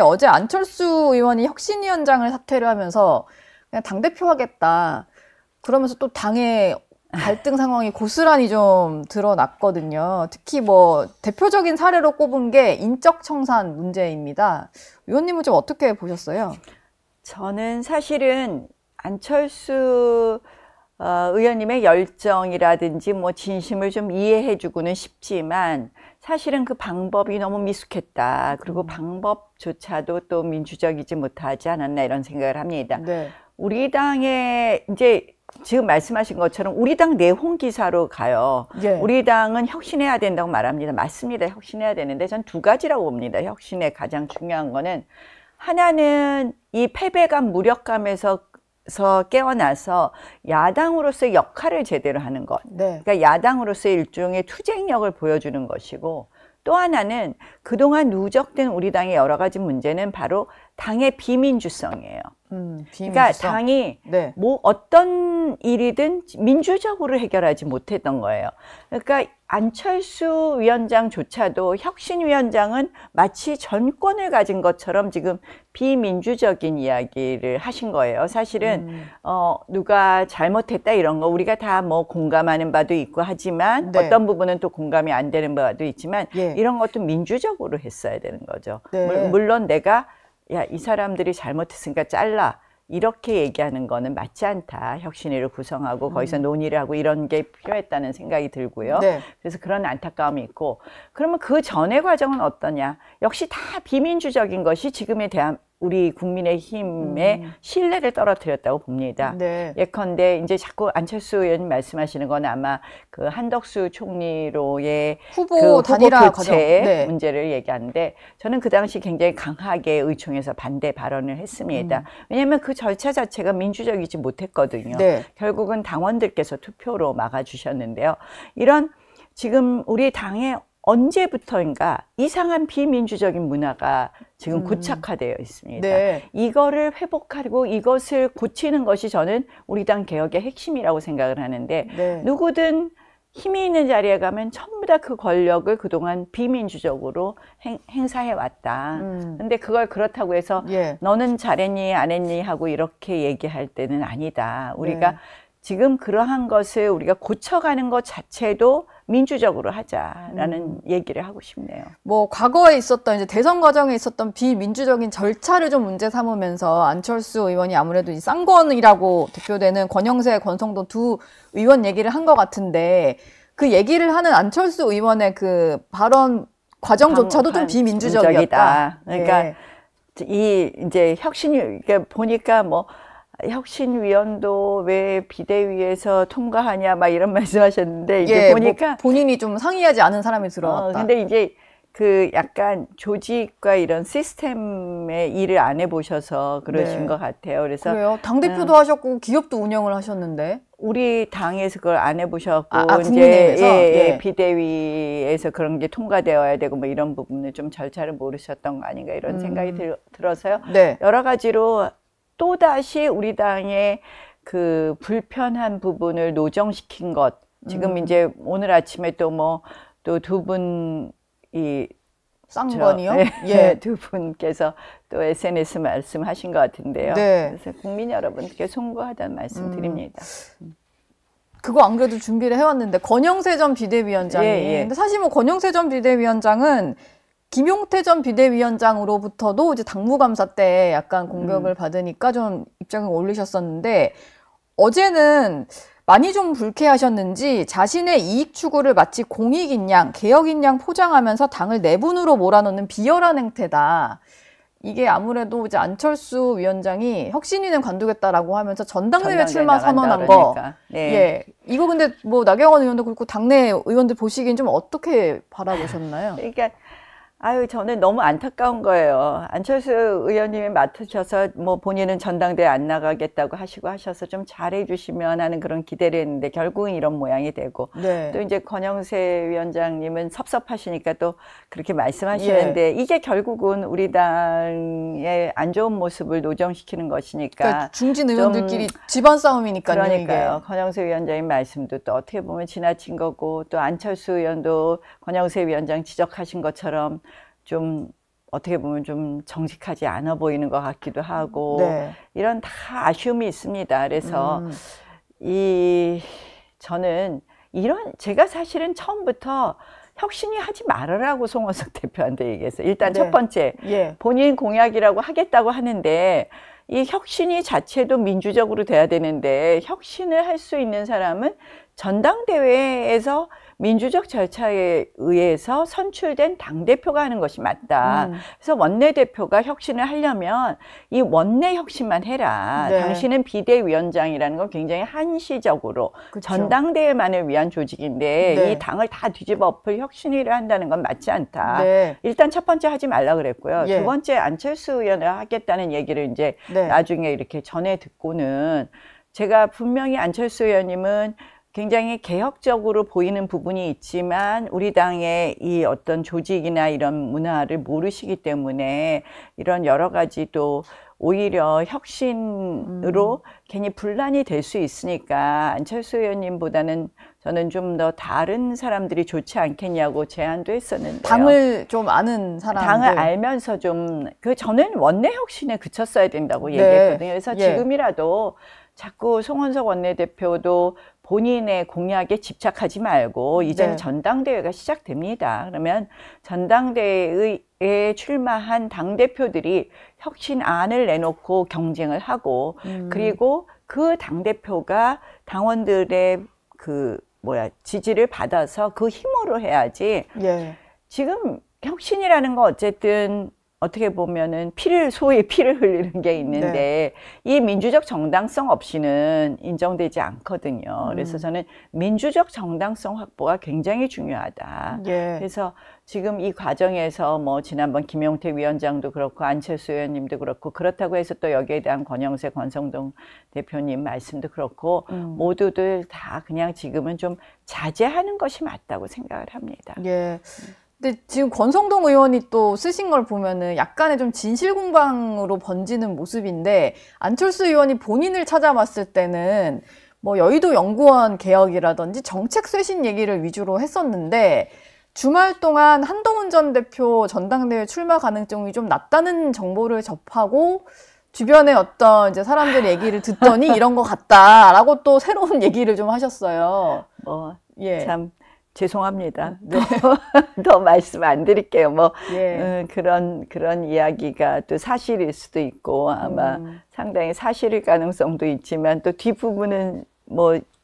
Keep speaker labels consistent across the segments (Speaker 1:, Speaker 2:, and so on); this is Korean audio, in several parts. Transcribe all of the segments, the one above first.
Speaker 1: 어제 안철수 의원이 혁신위원장을 사퇴를 하면서 그냥 당대표 하겠다. 그러면서 또 당의 갈등 상황이 고스란히 좀 드러났거든요. 특히 뭐 대표적인 사례로 꼽은 게 인적 청산 문제입니다. 의원님은 좀 어떻게 보셨어요?
Speaker 2: 저는 사실은 안철수 의원님의 열정이라든지 뭐 진심을 좀 이해해주고는 싶지만 사실은 그 방법이 너무 미숙했다. 그리고 방법조차도 또 민주적이지 못하지 않았나 이런 생각을 합니다.
Speaker 1: 네.
Speaker 2: 우리 당의 이제 지금 말씀하신 것처럼 우리 당 내홍 기사로 가요.
Speaker 1: 예.
Speaker 2: 우리 당은 혁신해야 된다고 말합니다. 맞습니다. 혁신해야 되는데 전 두 가지라고 봅니다. 혁신의 가장 중요한 거는 하나는 이 패배감, 무력감에서 깨어나서 야당으로서의 역할을 제대로 하는 것.
Speaker 1: 네.
Speaker 2: 그러니까 야당으로서의 일종의 투쟁력을 보여주는 것이고, 또 하나는 그동안 누적된 우리 당의 여러 가지 문제는 바로 당의 비민주성이에요.
Speaker 1: 비민주성.
Speaker 2: 그러니까 당이
Speaker 1: 네.
Speaker 2: 뭐 어떤 일이든 민주적으로 해결하지 못했던 거예요. 그러니까 안철수 위원장조차도 혁신위원장은 마치 전권을 가진 것처럼 지금 비민주적인 이야기를 하신 거예요. 사실은 누가 잘못했다 이런 거 우리가 다 뭐 공감하는 바도 있고 하지만
Speaker 1: 네.
Speaker 2: 어떤 부분은 또 공감이 안 되는 바도 있지만
Speaker 1: 예.
Speaker 2: 이런 것도 민주적으로 했어야 되는 거죠.
Speaker 1: 네.
Speaker 2: 물론 내가 야, 이 사람들이 잘못했으니까 잘라. 이렇게 얘기하는 거는 맞지 않다. 혁신위를 구성하고 거기서 논의를 하고 이런 게 필요했다는 생각이 들고요.
Speaker 1: 네.
Speaker 2: 그래서 그런 안타까움이 있고 그러면 그 전의 과정은 어떠냐. 역시 다 비민주적인 것이 지금의 우리 국민의힘의 신뢰를 떨어뜨렸다고 봅니다.
Speaker 1: 네.
Speaker 2: 예컨대 이제 자꾸 안철수 의원님 말씀하시는 건 아마 그 한덕수 총리로의
Speaker 1: 후보 단일화 과정.
Speaker 2: 교체 문제를 얘기하는데 저는 그 당시 굉장히 강하게 의총에서 반대 발언을 했습니다. 왜냐하면 그 절차 자체가 민주적이지 못했거든요.
Speaker 1: 네.
Speaker 2: 결국은 당원들께서 투표로 막아주셨는데요. 이런 지금 우리 당의 언제부터인가 이상한 비민주적인 문화가 지금 고착화되어 있습니다.
Speaker 1: 네.
Speaker 2: 이거를 회복하고 이것을 고치는 것이 저는 우리 당 개혁의 핵심이라고 생각을 하는데
Speaker 1: 네.
Speaker 2: 누구든 힘이 있는 자리에 가면 전부 다 그 권력을 그동안 비민주적으로 행사해 왔다. 근데 그걸 그렇다고 해서
Speaker 1: 예.
Speaker 2: 너는 잘했니 안 했니 하고 이렇게 얘기할 때는 아니다. 우리가 지금 그러한 것을 우리가 고쳐가는 것 자체도 민주적으로 하자라는 얘기를 하고 싶네요.
Speaker 1: 뭐 과거에 있었던 이제 대선 과정에 있었던 비민주적인 절차를 좀 문제 삼으면서 안철수 의원이 아무래도 이 쌍권이라고 대표되는 권영세, 권성동 두 의원 얘기를 한 것 같은데 그 얘기를 하는 안철수 의원의 그 발언 과정조차도 좀 비민주적이었다.
Speaker 2: 그러니까
Speaker 1: 예.
Speaker 2: 이 이제 혁신이 보니까 뭐 혁신위원도 왜 비대위에서 통과하냐 막 이런 말씀하셨는데 이게 보니까
Speaker 1: 뭐 본인이 좀 상의하지 않은 사람이 들어왔다.
Speaker 2: 근데 이제 그 약간 조직과 이런 시스템의 일을 안 해보셔서 그러신 것 같아요. 그래서
Speaker 1: 그래요? 당대표도 하셨고 기업도 운영을 하셨는데
Speaker 2: 우리 당에서 그걸 안 해보셨고
Speaker 1: 국민의힘에서
Speaker 2: 비대위에서 그런 게 통과되어야 되고 뭐 이런 부분을 좀 절차를 모르셨던 거 아닌가 이런 생각이 들어서요.
Speaker 1: 네.
Speaker 2: 여러 가지로 또다시 우리 당의 그 불편한 부분을 노정시킨 것. 지금 이제 오늘 아침에 또 뭐 또 두 분이
Speaker 1: 쌍권이요?
Speaker 2: 예, 두 분께서 또 SNS 말씀하신 것 같은데요.
Speaker 1: 네.
Speaker 2: 그래서 국민 여러분께 송구하다는 말씀 드립니다.
Speaker 1: 그거 안 그래도 준비를 해왔는데 권영세 전 비대위원장이 근데 사실 뭐 권영세 전 비대위원장은 김용태 전 비대위원장으로부터도 이제 당무감사 때 약간 공격을 받으니까 좀 입장을 올리셨었는데 어제는 많이 좀 불쾌하셨는지 자신의 이익 추구를 마치 공익인 양, 개혁인 양 포장하면서 당을 내분으로 몰아넣는 비열한 행태다. 이게 아무래도 이제 안철수 위원장이 혁신위는 관두겠다라고 하면서 전당대회 출마 선언한 거.
Speaker 2: 그러니까.
Speaker 1: 이거 근데 뭐 나경원 의원도 그렇고 당내 의원들 보시기엔 좀 어떻게 바라보셨나요?
Speaker 2: 그러니까 저는 너무 안타까운 거예요. 안철수 의원님이 맡으셔서 뭐 본인은 전당대회 안 나가겠다고 하셔서 좀 잘해주시면 하는 그런 기대를 했는데 결국은 이런 모양이 되고 또 이제 권영세 위원장님은 섭섭하시니까 또 그렇게 말씀하시는데 이게 결국은 우리 당의 안 좋은 모습을 노정시키는 것이니까
Speaker 1: 그러니까 중진 의원들끼리 집안 싸움이니까요.
Speaker 2: 그러니까요. 권영세 위원장님 말씀도 또 어떻게 보면 지나친 거고 또 안철수 의원도 권영세 위원장 지적하신 것처럼 좀 어떻게 보면 좀 정직하지 않아 보이는 것 같기도 하고
Speaker 1: 네.
Speaker 2: 이런 다 아쉬움이 있습니다. 그래서 저는 제가 사실은 처음부터 혁신이 하지 말으라고 송원석 대표한테 얘기했어요. 일단
Speaker 1: 네.
Speaker 2: 첫 번째,
Speaker 1: 예.
Speaker 2: 본인 공약이라고 하겠다고 하는데 이 혁신이 자체도 민주적으로 돼야 되는데 혁신을 할 수 있는 사람은 전당대회에서 민주적 절차에 의해서 선출된 당대표가 하는 것이 맞다. 그래서 원내대표가 혁신을 하려면 이 원내 혁신만 해라.
Speaker 1: 네.
Speaker 2: 당신은 비대위원장이라는 건 굉장히 한시적으로
Speaker 1: 그쵸.
Speaker 2: 전당대회만을 위한 조직인데
Speaker 1: 네.
Speaker 2: 이 당을 다 뒤집어 엎을 혁신위를 한다는 건 맞지 않다.
Speaker 1: 네.
Speaker 2: 일단 첫 번째 하지 말라 그랬고요.
Speaker 1: 예.
Speaker 2: 두 번째 안철수 의원을 하겠다는 얘기를 이제
Speaker 1: 네.
Speaker 2: 나중에 이렇게 전해 듣고는 제가 분명히 안철수 의원님은 굉장히 개혁적으로 보이는 부분이 있지만 우리 당의 이 어떤 조직이나 이런 문화를 모르시기 때문에 이런 여러 가지 또 오히려 혁신으로 괜히 분란이 될 수 있으니까 안철수 의원님보다는 저는 좀 더 다른 사람들이 좋지 않겠냐고 제안도 했었는데요.
Speaker 1: 당을 좀 아는 사람들.
Speaker 2: 당을 알면서 좀 저는 원내 혁신에 그쳤어야 된다고
Speaker 1: 네.
Speaker 2: 얘기했거든요. 그래서
Speaker 1: 예.
Speaker 2: 지금이라도 자꾸 송원석 원내대표도 본인의 공약에 집착하지 말고 이제는
Speaker 1: 네.
Speaker 2: 전당대회가 시작됩니다. 그러면 전당대회에 출마한 당대표들이 혁신안을 내놓고 경쟁을 하고 그리고 그 당대표가 당원들의 지지를 받아서 그 힘으로 해야지.
Speaker 1: 예.
Speaker 2: 지금 혁신이라는 거 어쨌든 어떻게 보면은 소위 피를 흘리는 게 있는데 이 민주적 정당성 없이는 인정되지 않거든요. 그래서 저는 민주적 정당성 확보가 굉장히 중요하다.
Speaker 1: 예.
Speaker 2: 그래서 지금 이 과정에서 뭐 지난번 김용태 위원장도 그렇고 안철수 의원님도 그렇고 그렇다고 해서 또 여기에 대한 권영세 권성동 대표님 말씀도 그렇고 모두들 다 그냥 지금은 좀 자제하는 것이 맞다고 생각을 합니다.
Speaker 1: 예. 근데 지금 권성동 의원이 또 쓰신 걸 보면은 약간의 좀 진실공방으로 번지는 모습인데 안철수 의원이 본인을 찾아봤을 때는 뭐 여의도 연구원 개혁이라든지 정책 쇄신 얘기를 위주로 했었는데 주말 동안 한동훈 전 대표 전당대회 출마 가능성이 좀 낮다는 정보를 접하고 주변에 어떤 이제 사람들 얘기를 듣더니 이런 것 같다라고 또 새로운 얘기를 좀 하셨어요.
Speaker 2: 예. 참. 죄송합니다. 더 말씀 안 드릴게요.
Speaker 1: 예.
Speaker 2: 그런 이야기가 또 사실일 수도 있고 아마 상당히 사실일 가능성도 있지만 또 뒷부분은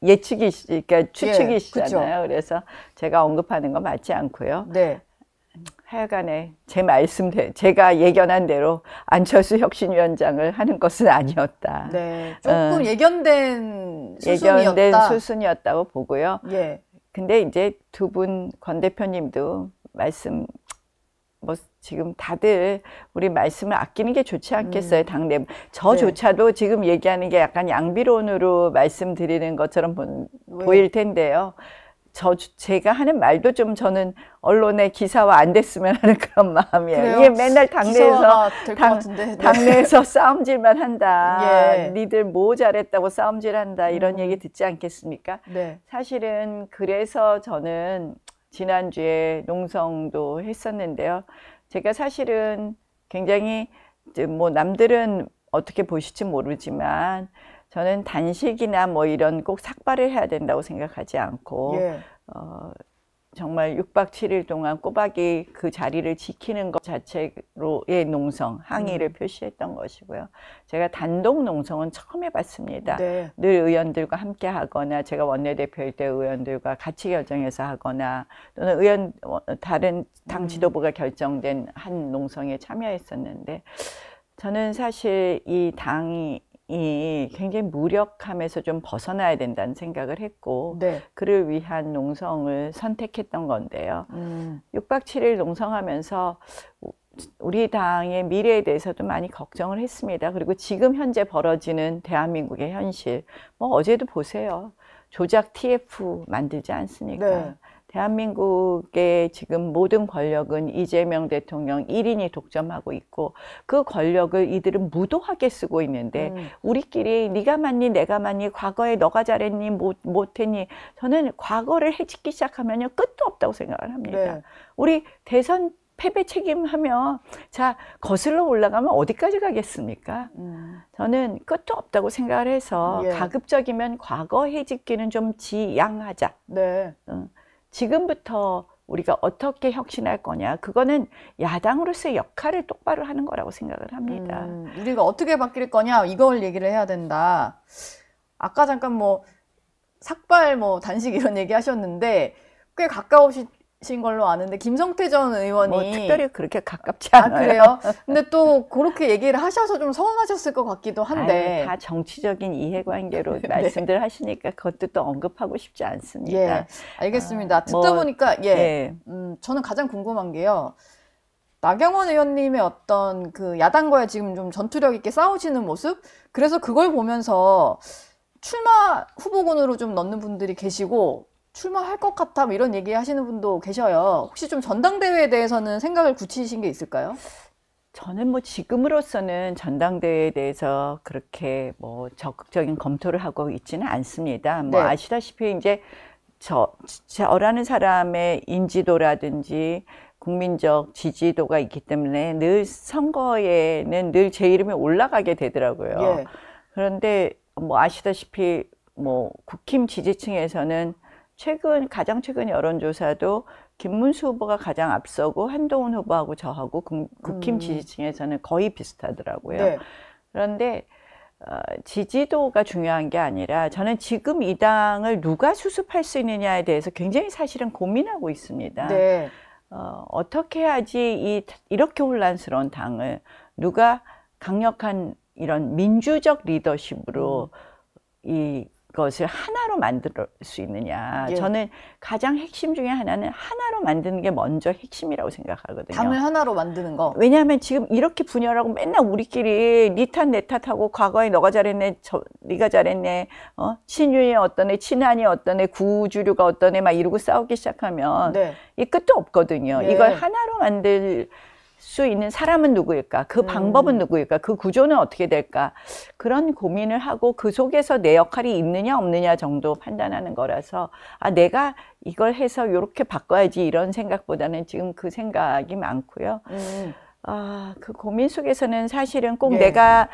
Speaker 2: 그러니까 추측이시잖아요.
Speaker 1: 예,
Speaker 2: 그래서 제가 언급하는 건 맞지 않고요.
Speaker 1: 네.
Speaker 2: 하여간에 제가 예견한 대로 안철수 혁신위원장을 하는 것은 아니었다.
Speaker 1: 네. 조금 예견된
Speaker 2: 수순이었다고 보고요.
Speaker 1: 예.
Speaker 2: 근데 이제 두 분 권 대표님도 지금 다들 우리 말씀을 아끼는 게 좋지 않겠어요, 당내. 저조차도 지금 얘기하는 게 약간 양비론으로 말씀드리는 것처럼 보일 텐데요. 제가 하는 말도 좀 저는 언론의 기사화 안 됐으면 하는 그런 마음이에요.
Speaker 1: 그래요?
Speaker 2: 이게 맨날 당내에서 싸움질만 한다.
Speaker 1: 예.
Speaker 2: 니들 뭐 잘했다고 싸움질한다. 이런 얘기 듣지 않겠습니까?
Speaker 1: 네.
Speaker 2: 사실은 그래서 저는 지난주에 농성도 했었는데요. 제가 사실은 굉장히 남들은 어떻게 보실지 모르지만 저는 단식이나 이런 꼭 삭발을 해야 된다고 생각하지 않고
Speaker 1: 예.
Speaker 2: 정말 6박 7일 동안 꼬박이 그 자리를 지키는 것 자체로의 농성, 항의를 표시했던 것이고요. 제가 단독 농성은 처음 해봤습니다.
Speaker 1: 네.
Speaker 2: 늘 의원들과 함께 하거나 제가 원내대표일 때 의원들과 같이 결정해서 하거나 또는 다른 당 지도부가 결정된 한 농성에 참여했었는데 저는 사실 이 당이 굉장히 무력함에서 좀 벗어나야 된다는 생각을 했고
Speaker 1: 네.
Speaker 2: 그를 위한 농성을 선택했던 건데요. 6박 7일 농성하면서 우리 당의 미래에 대해서도 많이 걱정을 했습니다. 그리고 지금 현재 벌어지는 대한민국의 현실 어제도 보세요. 조작 TF 만들지 않습니까?
Speaker 1: 네.
Speaker 2: 대한민국의 지금 모든 권력은 이재명 대통령 1인이 독점하고 있고 그 권력을 이들은 무도하게 쓰고 있는데 우리끼리 네가 맞니 내가 맞니 과거에 너가 잘했니 못했니 저는 과거를 해짓기 시작하면 끝도 없다고 생각을 합니다.
Speaker 1: 네.
Speaker 2: 우리 대선 패배 책임하면 자 거슬러 올라가면 어디까지 가겠습니까? 저는 끝도 없다고 생각을 해서
Speaker 1: 예.
Speaker 2: 가급적이면 과거 해집기는 좀 지양하자.
Speaker 1: 네.
Speaker 2: 지금부터 우리가 어떻게 혁신할 거냐, 그거는 야당으로서의 역할을 똑바로 하는 거라고 생각을 합니다.
Speaker 1: 우리가 어떻게 바뀔 거냐 이걸 얘기를 해야 된다. 아까 잠깐 뭐 삭발 뭐 단식 이런 얘기 하셨는데 꽤 가까우신 걸로 아는데 김성태 전 의원이
Speaker 2: 뭐 특별히 그렇게 가깝지 않아요.
Speaker 1: 아, 그래요? 근데 또 그렇게 얘기를 하셔서 좀 서운하셨을 것 같기도 한데.
Speaker 2: 아유, 다 정치적인 이해관계로 말씀들 하시니까 그것도 또 언급하고 싶지 않습니다.
Speaker 1: 예, 알겠습니다. 듣다 보니까 저는 가장 궁금한 게요. 나경원 의원님의 어떤 그 야당과의 지금 좀 전투력 있게 싸우시는 모습? 그래서 그걸 보면서 출마 후보군으로 좀 넣는 분들이 계시고 출마할 것 같아 뭐 이런 얘기 하시는 분도 계셔요. 혹시 좀 전당대회에 대해서는 생각을 굳히신 게 있을까요?
Speaker 2: 저는 뭐 지금으로서는 전당대회에 대해서 그렇게 뭐 적극적인 검토를 하고 있지는 않습니다. 뭐 아시다시피 이제 저라는 사람의 인지도라든지 국민적 지지도가 있기 때문에 늘 선거에는 늘 제 이름이 올라가게 되더라고요.
Speaker 1: 예.
Speaker 2: 그런데 뭐 아시다시피 뭐 국힘 지지층에서는 가장 최근 여론조사도 김문수 후보가 가장 앞서고 한동훈 후보하고 저하고 국힘 지지층에서는 거의 비슷하더라고요. 네. 그런데 지지도가 중요한 게 아니라 저는 지금 이 당을 누가 수습할 수 있느냐에 대해서 굉장히 사실은 고민하고 있습니다. 네. 어떻게 해야지 이렇게 혼란스러운 당을 누가 강력한 이런 민주적 리더십으로 이것을 하나로 만들 수 있느냐.
Speaker 1: 예.
Speaker 2: 저는 가장 핵심 중에 하나는 하나로 만드는 게 먼저 핵심이라고 생각하거든요.
Speaker 1: 당을 하나로 만드는 거.
Speaker 2: 왜냐하면 지금 이렇게 분열하고 맨날 우리끼리 니 탓 내 탓하고 과거에 너가 잘했네, 네가 잘했네, 친윤이 어떠네, 친한이 어떠네, 구주류가 어떠네 막 이러고 싸우기 시작하면 이 끝도 없거든요.
Speaker 1: 예.
Speaker 2: 이걸 하나로 만들 수 있는 사람은 누구일까? 그 방법은 누구일까? 그 구조는 어떻게 될까? 그런 고민을 하고 그 속에서 내 역할이 있느냐 없느냐 정도 판단하는 거라서 내가 이걸 해서 이렇게 바꿔야지 이런 생각보다는 지금 그 생각이 많고요. 그 고민 속에서는 사실은 꼭 내가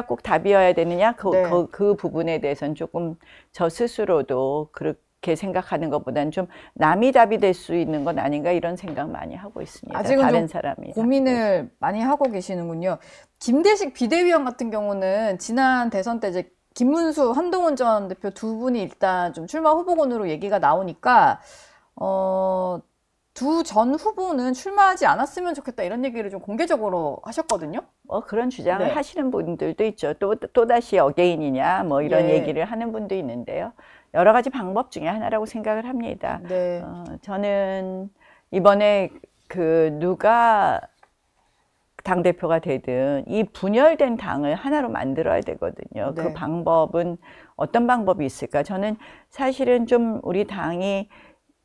Speaker 2: 꼭 답이어야 되느냐? 그 부분에 대해서는 조금 저 스스로도 그렇게 생각하는 것보다는 좀 남이 답이 될 수 있는 건 아닌가 이런 생각 많이 하고 있습니다.
Speaker 1: 아직은
Speaker 2: 다른
Speaker 1: 좀
Speaker 2: 사람이
Speaker 1: 고민을 많이 하고 계시는군요. 김대식 비대위원 같은 경우는 지난 대선 때 이제 김문수, 한동훈 전 대표 두 분이 일단 좀 출마 후보군으로 얘기가 나오니까 두 전 후보는 출마하지 않았으면 좋겠다 이런 얘기를 좀 공개적으로 하셨거든요.
Speaker 2: 그런 주장을 하시는 분들도 있죠. 또다시 어게인이냐 뭐 이런 얘기를 하는 분도 있는데요. 여러 가지 방법 중에 하나라고 생각을 합니다.
Speaker 1: 네.
Speaker 2: 저는 이번에 누가 당대표가 되든 이 분열된 당을 하나로 만들어야 되거든요. 그 방법은 어떤 방법이 있을까? 저는 사실은 좀 우리 당이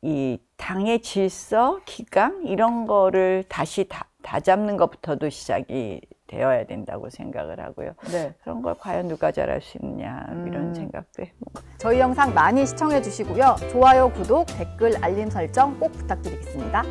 Speaker 2: 이 당의 질서, 기강 이런 거를 다시 다잡는 것부터도 시작이 되어야 된다고 생각을 하고요. 그런 걸 과연 누가 잘할 수 있느냐 이런 생각도 해보고.
Speaker 1: 저희 영상 많이 시청해 주시고요. 좋아요, 구독, 댓글, 알림 설정 꼭 부탁드리겠습니다.